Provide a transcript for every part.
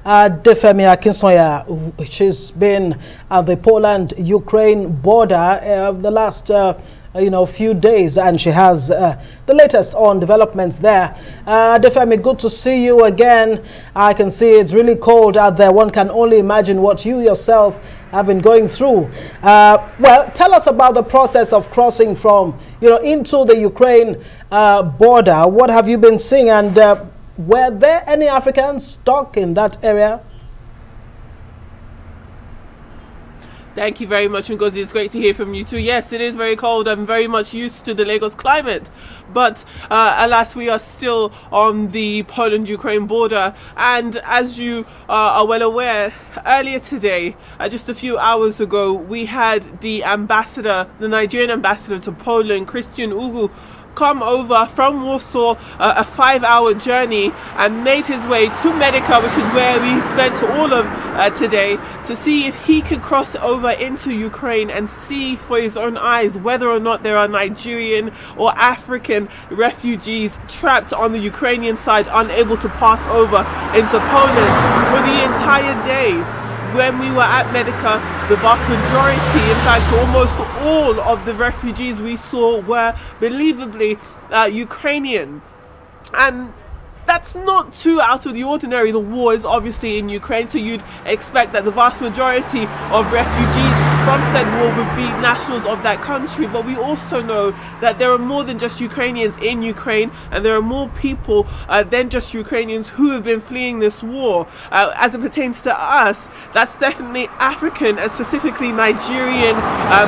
Adefemi Akinsanya. She's been at the Poland-Ukraine border the last few days, and she has the latest on developments there. Adefemi, good to see you again. I can see it's really cold out there. One can only imagine what you yourself have been going through. Well, tell us about the process of crossing from into the Ukraine border. What have you been seeing, and were there any Africans stuck in that area? Thank you very much, Ngozi. It's great to hear from you too. Yes, it is very cold. I'm very much used to the Lagos climate. But alas, we are still on the Poland-Ukraine border. And as you are well aware, earlier today, just a few hours ago, we had the Nigerian ambassador to Poland, Christian Ugu, come over from Warsaw, a 5-hour journey, and made his way to Medica, which is where we spent all of today, to see if he could cross over into Ukraine and see for his own eyes whether or not there are Nigerian or African refugees trapped on the Ukrainian side, unable to pass over into Poland. For the entire day, when we were at Medica, the vast majority, in fact almost all of the refugees we saw were believably Ukrainian. And that's not too out of the ordinary. The war is obviously in Ukraine, so you'd expect that the vast majority of refugees from said war would be nationals of that country. But we also know that there are more than just Ukrainians in Ukraine, and there are more people than just Ukrainians who have been fleeing this war. As it pertains to us, that's definitely African and specifically Nigerian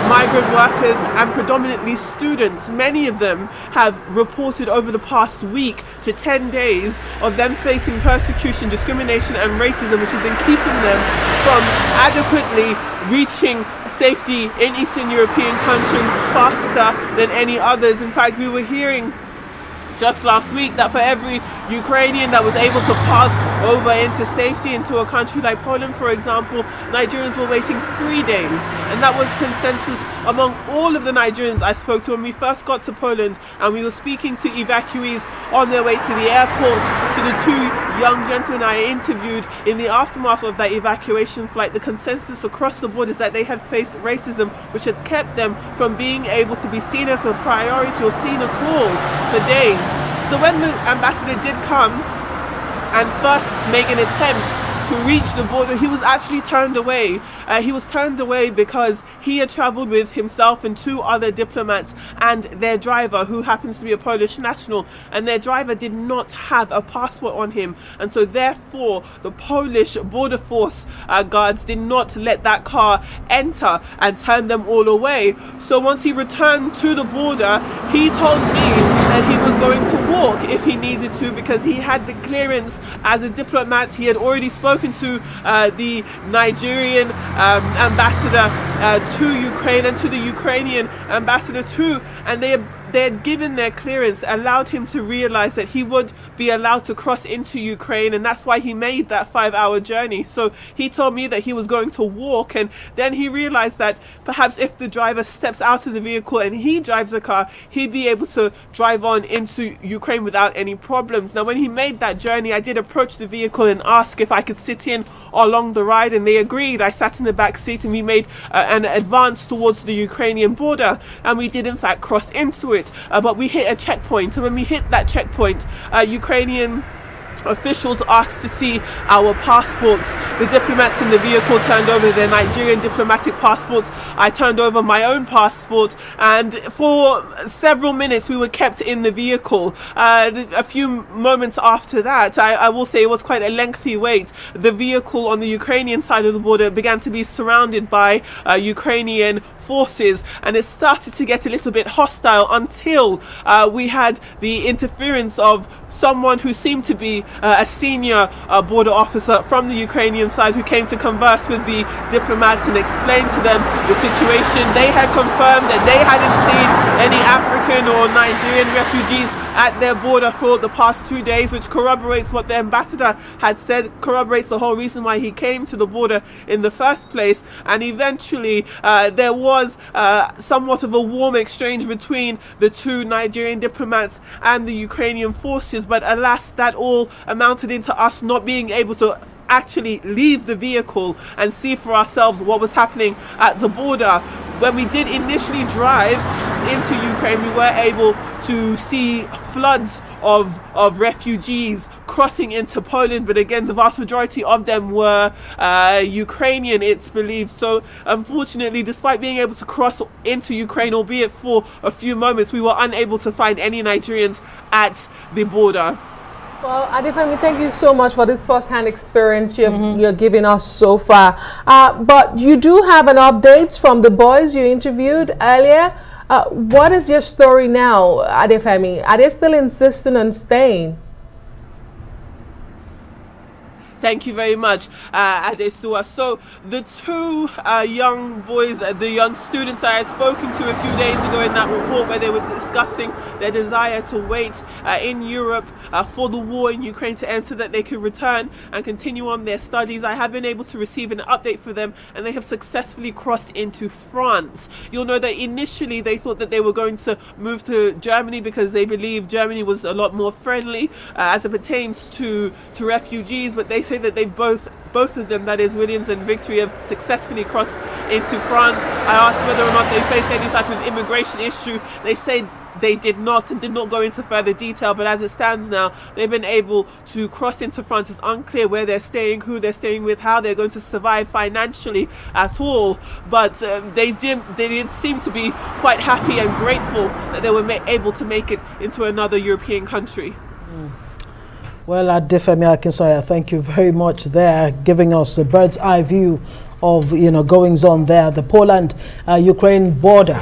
migrant workers and predominantly students. Many of them have reported over the past week to 10 days of them facing persecution, discrimination and racism, which has been keeping them from adequately reaching safety in Eastern European countries faster than any others. In fact, we were hearing just last week that for every Ukrainian that was able to pass over into safety into a country like Poland, for example, Nigerians were waiting 3 days. And that was consensus among all of the Nigerians I spoke to when we first got to Poland, and we were speaking to evacuees on their way to the airport, to the 2 young gentlemen I interviewed in the aftermath of that evacuation flight. The consensus across the board is that they had faced racism, which had kept them from being able to be seen as a priority or seen at all for days. So when the ambassador did come and first make an attempt to reach the border, he was actually turned away. He was turned away because he had travelled with himself and 2 other diplomats and their driver, who happens to be a Polish national, and their driver did not have a passport on him, and so therefore the Polish border force guards did not let that car enter and turned them all away. So once he returned to the border, he told me that he was going to walk if he needed to, because he had the clearance as a diplomat. He had already spoken to the Nigerian ambassador to Ukraine and to the Ukrainian ambassador too, and they had given their clearance, allowed him to realize that he would be allowed to cross into Ukraine, and that's why he made that 5-hour journey. So he told me that he was going to walk, and then he realized that perhaps if the driver steps out of the vehicle and he drives the car, he'd be able to drive on into Ukraine without any problems. Now, when he made that journey, I did approach the vehicle and ask if I could sit in along the ride, and they agreed. I sat in the back seat, and we made an advance towards the Ukrainian border, and we did in fact cross into it. But we hit a checkpoint, and when we hit that checkpoint, Ukrainian officials asked to see our passports. The diplomats in the vehicle turned over their Nigerian diplomatic passports. I turned over my own passport, and for several minutes we were kept in the vehicle. A few moments after that, I will say it was quite a lengthy wait. The vehicle on the Ukrainian side of the border began to be surrounded by Ukrainian forces, and it started to get a little bit hostile until we had the interference of someone who seemed to be a senior border officer from the Ukrainian side, who came to converse with the diplomats and explain to them the situation. They had confirmed that they hadn't seen any African or Nigerian refugees at their border for the past 2 days, which corroborates what the ambassador had said, corroborates the whole reason why he came to the border in the first place. And eventually there was somewhat of a warm exchange between the 2 Nigerian diplomats and the Ukrainian forces, but alas, that all amounted into us not being able to actually leave the vehicle and see for ourselves what was happening at the border. When we did initially drive into Ukraine, we were able to see floods of refugees crossing into Poland, but again, the vast majority of them were Ukrainian, it's believed. So unfortunately, despite being able to cross into Ukraine, albeit for a few moments, we were unable to find any Nigerians at the border. Well, Adefemi, thank you so much for this first-hand experience you're giving us so far. But you do have an update from the boys you interviewed earlier. What is your story now, Adefemi? Are they still insisting on staying? Thank you very much, Adesua. So the two young boys, the young students I had spoken to a few days ago in that report where they were discussing their desire to wait in Europe for the war in Ukraine to end so that they could return and continue on their studies, I have been able to receive an update for them, and they have successfully crossed into France. You'll know that initially they thought that they were going to move to Germany because they believed Germany was a lot more friendly as it pertains to refugees, but they say that they've both of them, that is Williams and Victory, have successfully crossed into France. I asked whether or not they faced any type of immigration issue. They said they did not, and did not go into further detail, but as it stands now, they've been able to cross into France. It's unclear where they're staying, who they're staying with, how they're going to survive financially at all, but they did seem to be quite happy and grateful that they were able to make it into another European country. Well, Adefemi Akinsanya, thank you very much there, giving us a bird's eye view of goings on there, the Poland-Ukraine border.